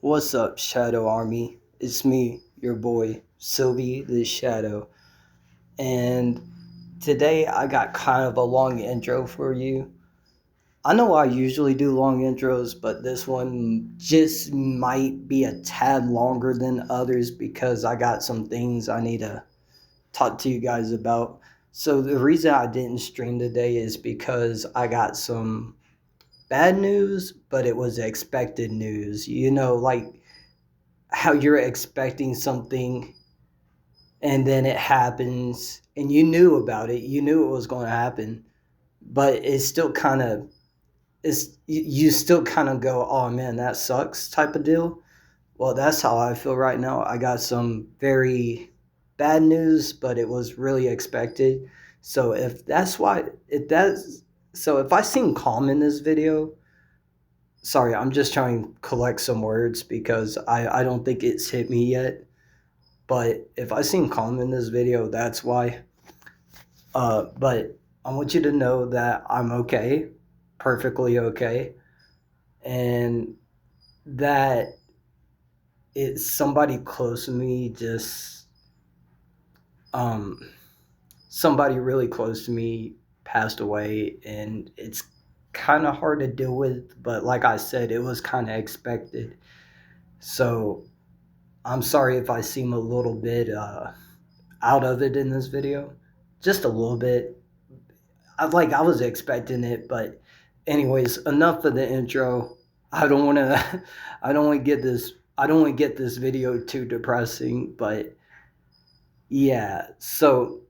What's up, Shadow Army? It's me, your boy, Sylvie the Shadow. And today I got kind of a long intro for you. I know I usually do long intros, but this one just might be a tad longer than others because I got some things I need to talk to you guys about. So the reason I didn't stream today is because I got some bad news, but it was expected news. Like how you're expecting something and then it happens and you knew about it, you knew it was going to happen, but it's still kind of it's you still kind of go, oh man, that sucks type of deal. Well, that's how I feel right now. I got some very bad news, but it was really expected. So if I seem calm in this video, sorry, I'm just trying to collect some words because I don't think it's hit me yet. But if I seem calm in this video, that's why. But I want you to know that I'm okay, perfectly okay, and that it's somebody close to me, just um, somebody really close to me passed away, and it's kind of hard to deal with. But like I said, it was kind of expected. So I'm sorry if I seem a little bit out of it in this video, just a little bit. I was expecting it, but anyways, enough of the intro. I don't want to. I don't want to get this. I don't want to get this video too depressing, but yeah. So,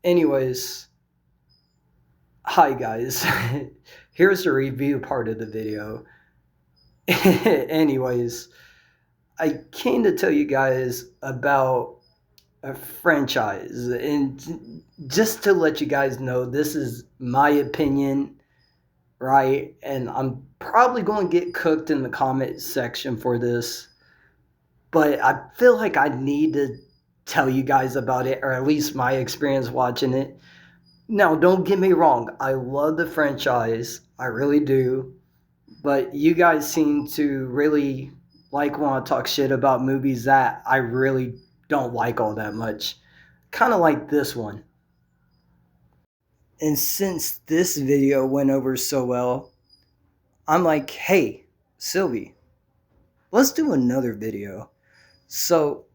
anyways, hi guys. Here's the review part of the video. Anyways, I came to tell you guys about a franchise, and just to let you guys know, this is my opinion, right? And I'm probably going to get cooked in the comment section for this, but I feel like I need to tell you guys about it, or at least my experience watching it. Now, don't get me wrong, I love the franchise, I really do, but you guys seem to really like want to talk shit about movies that I really don't like all that much. Kind of like this one. And since this video went over so well, I'm like, hey, Sylvie, let's do another video. So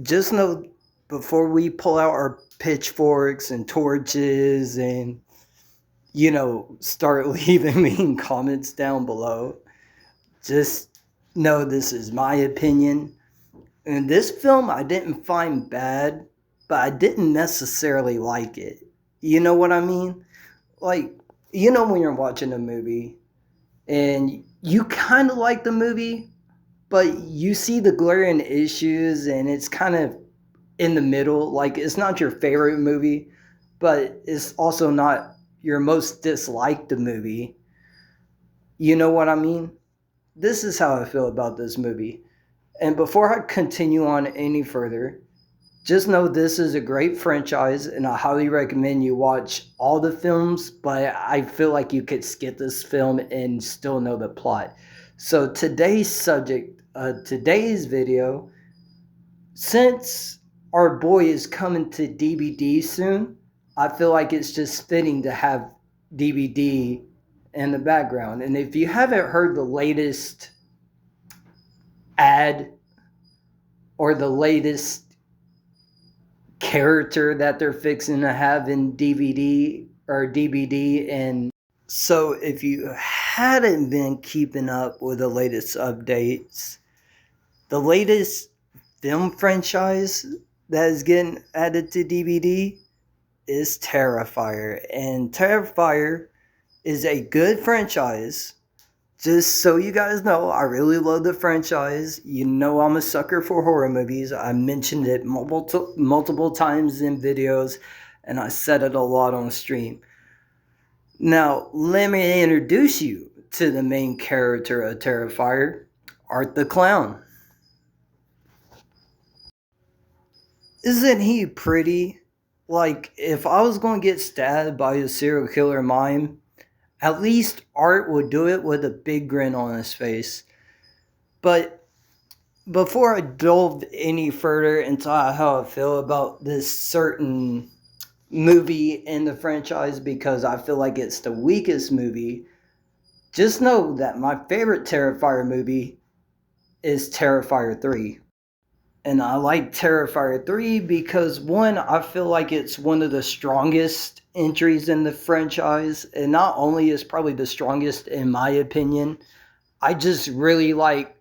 just know, before we pull out our pitchforks and torches and, start leaving me comments down below, just know this is my opinion. And this film I didn't find bad, but I didn't necessarily like it. You know what I mean? Like, when you're watching a movie and you kind of like the movie, but you see the glaring issues and it's kind of in the middle. Like, it's not your favorite movie, but it's also not your most disliked movie. You know what I mean? This is how I feel about this movie. And before I continue on any further, just know this is a great franchise and I highly recommend you watch all the films, but I feel like you could skip this film and still know the plot. So today's video, since our boy is coming to DVD soon, I feel like it's just fitting to have DVD in the background. And if you haven't heard the latest ad or the latest character that they're fixing to have in DVD or DVD, and so if you hadn't been keeping up with the latest updates, the latest film franchise that is getting added to DVD is Terrifier. And Terrifier is a good franchise. Just so you guys know, I really love the franchise. You know I'm a sucker for horror movies. I mentioned it multiple times in videos, and I said it a lot on stream. Now, let me introduce you to the main character of Terrifier, Art the Clown. Isn't he pretty? Like, if I was going to get stabbed by a serial killer mime, at least Art would do it with a big grin on his face. But before I delve any further into how I feel about this certain movie in the franchise, because I feel like it's the weakest movie, just know that my favorite Terrifier movie is Terrifier 3. And I like Terrifier 3 because, one, I feel like it's one of the strongest entries in the franchise. And not only is probably the strongest in my opinion, I just really like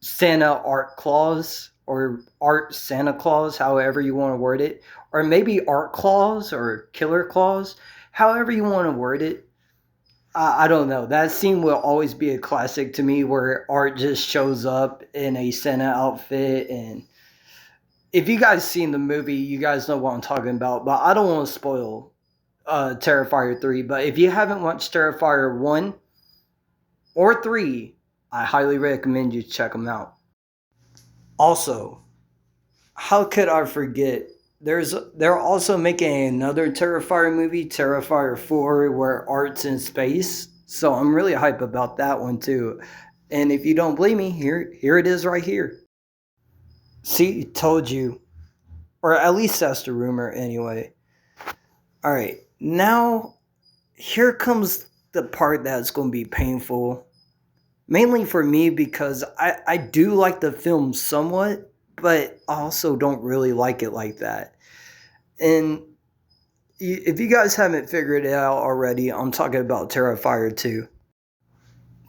Santa Art Claus, or Art Santa Claus, however you want to word it. Or maybe Art Claus or Killer Claus, however you want to word it. I don't know. That scene will always be a classic to me, where Art just shows up in a Santa outfit. And if you guys seen the movie, you guys know what I'm talking about. But I don't want to spoil Terrifier 3. But if you haven't watched Terrifier 1 or 3, I highly recommend you check them out. Also, how could I forget? They're also making another Terrifier movie, Terrifier 4, where Art's in space. So I'm really hype about that one too. And if you don't believe me, here it is right here. See, told you. Or at least that's the rumor anyway. Alright, now here comes the part that's going to be painful. Mainly for me, because I do like the film somewhat, but I also don't really like it like that. And if you guys haven't figured it out already, I'm talking about Terrifier 2.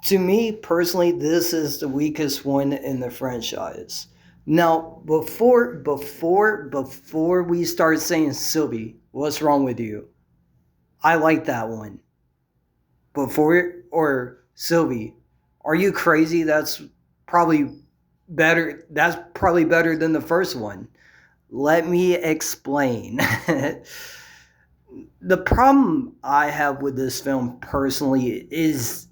To me personally, this is the weakest one in the franchise. Now, before we start saying Sylvie, what's wrong with you? I like that one. Before, or Sylvie, are you crazy? Probably That's probably better than the first one. Let me explain. The problem I have with this film personally is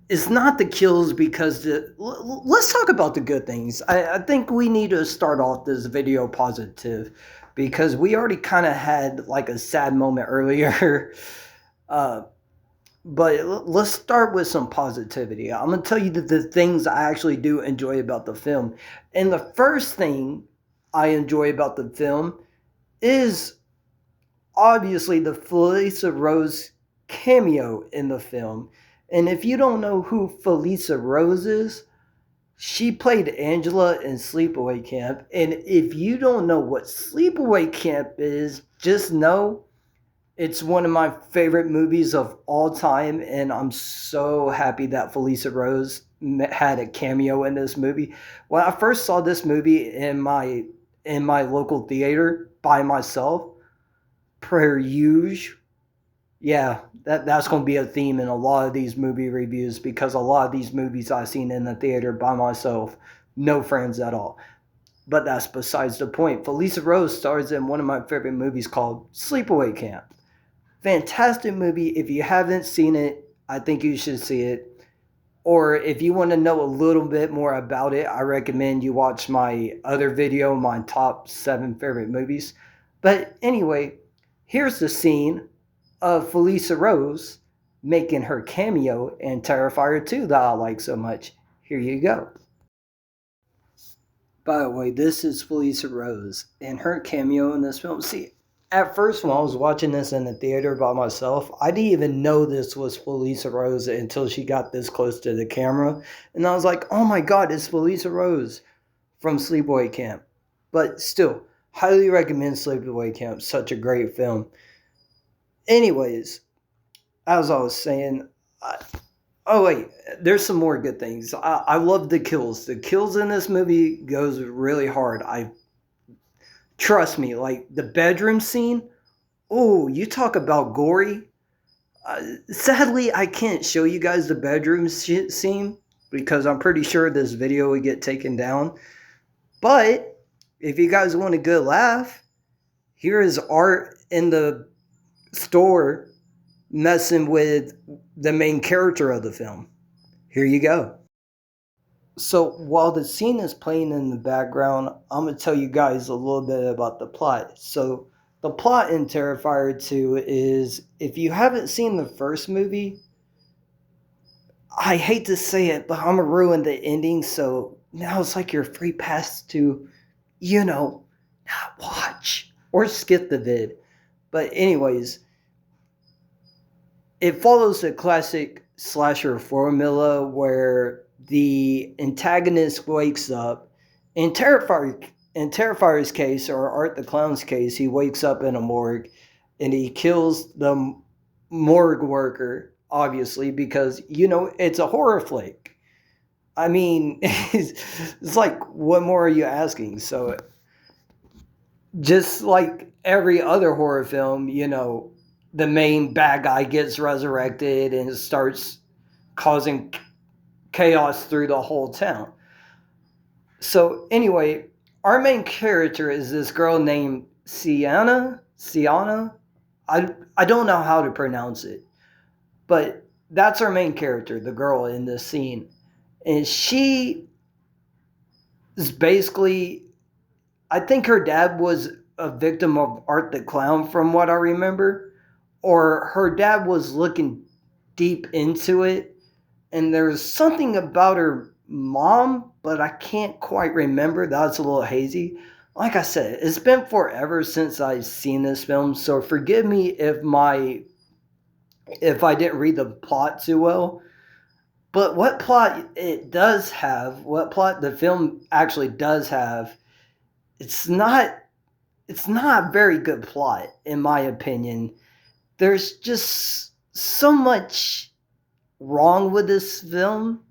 it's not the kills, because let's talk about the good things. I think we need to start off this video positive, because we already kind of had like a sad moment earlier. uh, but let's start with some positivity. I'm going to tell you the things I actually do enjoy about the film. And the first thing I enjoy about the film is obviously the Felissa Rose cameo in the film. And if you don't know who Felissa Rose is, she played Angela in Sleepaway Camp. And if you don't know what Sleepaway Camp is, just know it's one of my favorite movies of all time. And I'm so happy that Felissa Rose had a cameo in this movie. When I first saw this movie in my local theater by myself, per usual. Yeah, that's going to be a theme in a lot of these movie reviews, because a lot of these movies I've seen in the theater by myself, no friends at all. But that's besides the point. Felissa Rose stars in one of my favorite movies called Sleepaway Camp. Fantastic movie. If you haven't seen it, I think you should see it. Or if you want to know a little bit more about it, I recommend you watch my other video, my top 7 favorite movies. But anyway, here's the scene of Felissa Rose making her cameo in Terrifier 2 that I like so much. Here you go. By the way, this is Felissa Rose and her cameo in this film. See, at first when I was watching this in the theater by myself, I didn't even know this was Felissa Rose until she got this close to the camera. And I was like, oh my god, it's Felissa Rose from Sleepaway Camp. But still, highly recommend Sleepaway Camp. Such a great film. Anyways, as I was saying, oh wait, there's some more good things. I love the kills. The kills in this movie goes really hard. Trust me, like the bedroom scene. Oh, you talk about gory. Sadly, I can't show you guys the bedroom scene, because I'm pretty sure this video would get taken down. But if you guys want a good laugh, here is Art in the store messing with the main character of the film. Here you go. So while the scene is playing in the background, I'm going to tell you guys a little bit about the plot. So the plot in Terrifier 2 is, if you haven't seen the first movie, I hate to say it, but I'm going to ruin the ending. So now it's like your free pass to, you know, not watch or skip the vid. But anyways, it follows the classic slasher formula where the antagonist wakes up. In Terrifier's case, or Art the Clown's case, he wakes up in a morgue and he kills the morgue worker, obviously, because, it's a horror flick. I mean, it's like, what more are you asking? So, just like every other horror film, the main bad guy gets resurrected and starts causing chaos through the whole town. So anyway, our main character is this girl named Sienna. I don't know how to pronounce it, but that's our main character, the girl in this scene. And she is basically, I think her dad was a victim of Art the Clown from what I remember, or her dad was looking deep into it, and there's something about her mom, but I can't quite remember. That's a little hazy. Like I said, it's been forever since I've seen this film, so forgive me if I didn't read the plot too well. But what plot the film actually does have, it's not a very good plot in my opinion. There's just so much wrong with this film,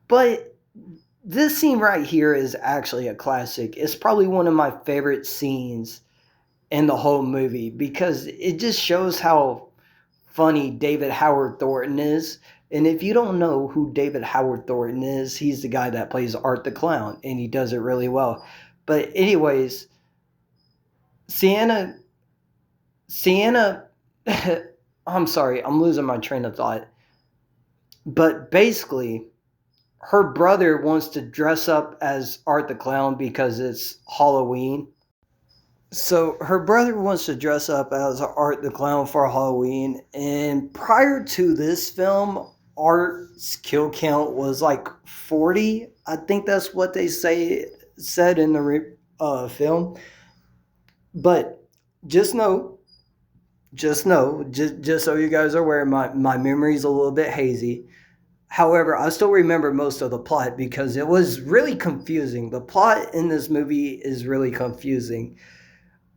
but this scene right here is actually a classic. It's probably one of my favorite scenes in the whole movie because it just shows how funny David Howard Thornton is. And if you don't know who David Howard Thornton is, he's the guy that plays Art the Clown, and he does it really well. But anyways, Sienna, I'm sorry, I'm losing my train of thought. But basically, her brother wants to dress up as Art the Clown because it's Halloween. So her brother wants to dress up as Art the Clown for Halloween, and prior to this film, Art's kill count was like 40. I think that's what they said in the film. But just know, just so you guys are aware, my memory's a little bit hazy. However, I still remember most of the plot because it was really confusing. The plot in this movie is really confusing.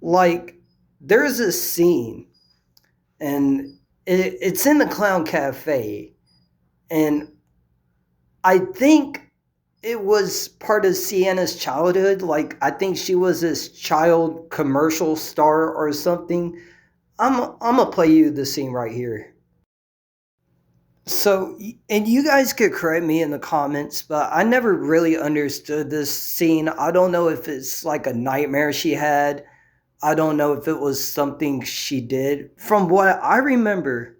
Like, there's this scene, and it's in the Clown Cafe, and I think it was part of Sienna's childhood. Like, I think she was this child commercial star or something. I'm gonna play you the scene right here. So, and you guys could correct me in the comments, but I never really understood this scene. I don't know if it's like a nightmare she had. I don't know if it was something she did. From what I remember,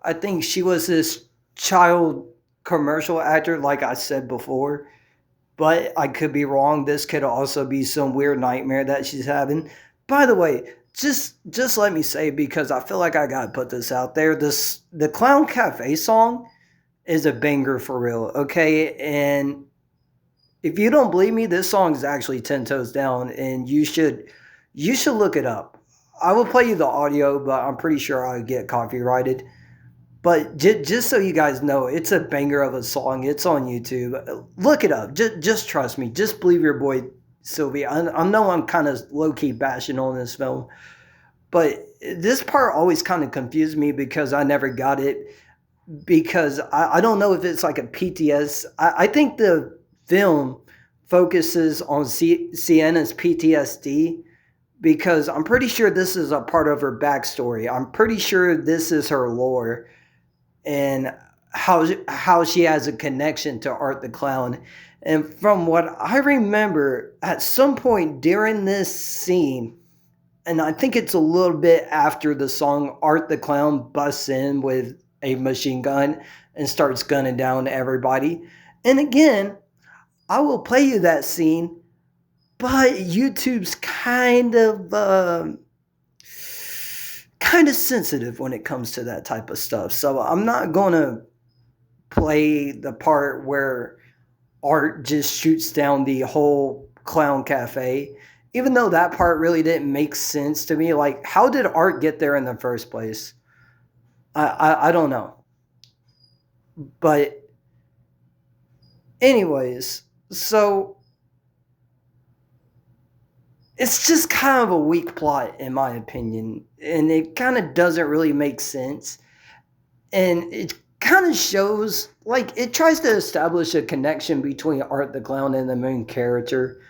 I think she was this child commercial actor, like I said before. But I could be wrong. This could also be some weird nightmare that she's having. By the way, just let me say, because I feel like I gotta put this out there. The Clown Cafe song is a banger for real, okay? And if you don't believe me, this song is actually 10 toes down, and you should look it up. I will play you the audio, but I'm pretty sure I'll get copyrighted. But just so you guys know, it's a banger of a song. It's on YouTube. Look it up. Just trust me. Just believe your boy Sylvie. I know I'm kind of low key bashing on this film, but this part always kind of confused me because I never got it. Because I don't know if it's like a PTS. I think the film focuses on Sienna's PTSD because I'm pretty sure this is a part of her backstory. I'm pretty sure this is her lore and how she has a connection to Art the Clown. And from what I remember, at some point during this scene, and I think it's a little bit after the song, Art the Clown busts in with a machine gun and starts gunning down everybody. And again, I will play you that scene, but YouTube's kind of sensitive when it comes to that type of stuff. So I'm not gonna play the part where Art just shoots down the whole clown cafe, even though that part really didn't make sense to me. Like, how did Art get there in the first place? I don't know. But anyways, so it's just kind of a weak plot in my opinion, and it kind of doesn't really make sense. And it kind of shows, like, it tries to establish a connection between Art the Clown and the main character,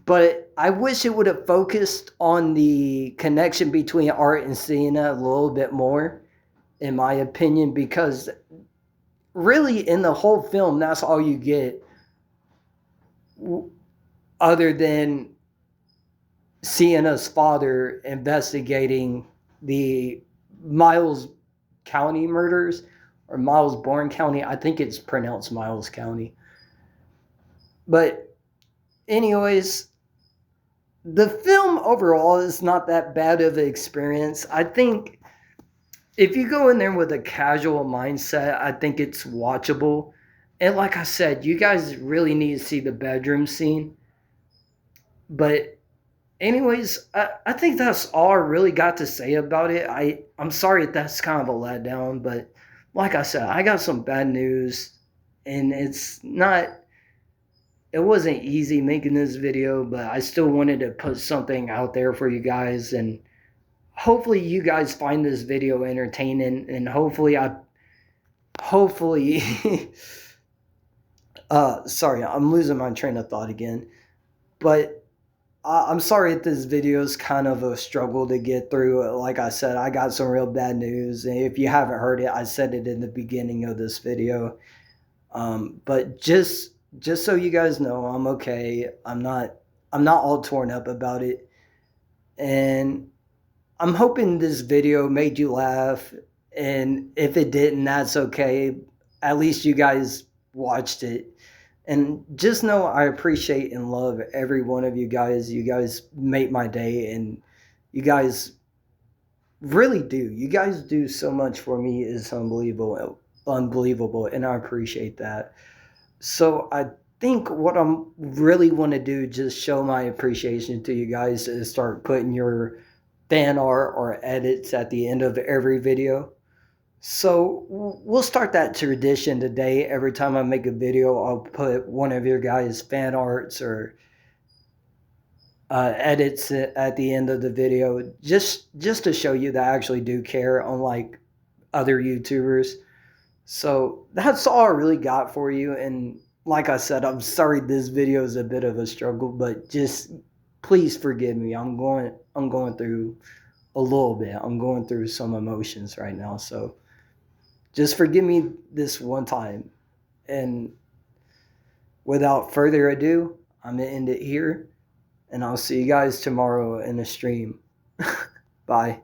but I wish it would have focused on the connection between Art and Sienna a little bit more, in my opinion, because really in the whole film, that's all you get, other than Sienna's father investigating the Miles County murders, or Miles Bourne County. I think it's pronounced Miles County. But anyways, the film overall is not that bad of an experience. I think if you go in there with a casual mindset, I think it's watchable. And like I said, you guys really need to see the bedroom scene. But anyways, I think that's all I really got to say about it. I'm sorry if that's kind of a letdown, but like I said, I got some bad news, and it wasn't easy making this video, but I still wanted to put something out there for you guys, and hopefully you guys find this video entertaining, and hopefully sorry, I'm losing my train of thought again, but I'm sorry if this video is kind of a struggle to get through. Like I said, I got some real bad news, and if you haven't heard it, I said it in the beginning of this video. But just so you guys know, I'm okay. I'm not all torn up about it, and I'm hoping this video made you laugh. And if it didn't, that's okay. At least you guys watched it. And just know I appreciate and love every one of you guys. You guys make my day, and you guys really do. You guys do so much for me. It's unbelievable, and I appreciate that. So I think what I'm really want to do, just show my appreciation to you guys, is start putting your fan art or edits at the end of every video. So we'll start that tradition today. Every time I make a video, I'll put one of your guys' fan arts or edits at the end of the video, just to show you that I actually do care, unlike other YouTubers. So that's all I really got for you. And like I said, I'm sorry this video is a bit of a struggle, but just please forgive me. I'm going through a little bit. I'm going through some emotions right now, so just forgive me this one time. And without further ado, I'm going to end it here. And I'll see you guys tomorrow in a stream. Bye.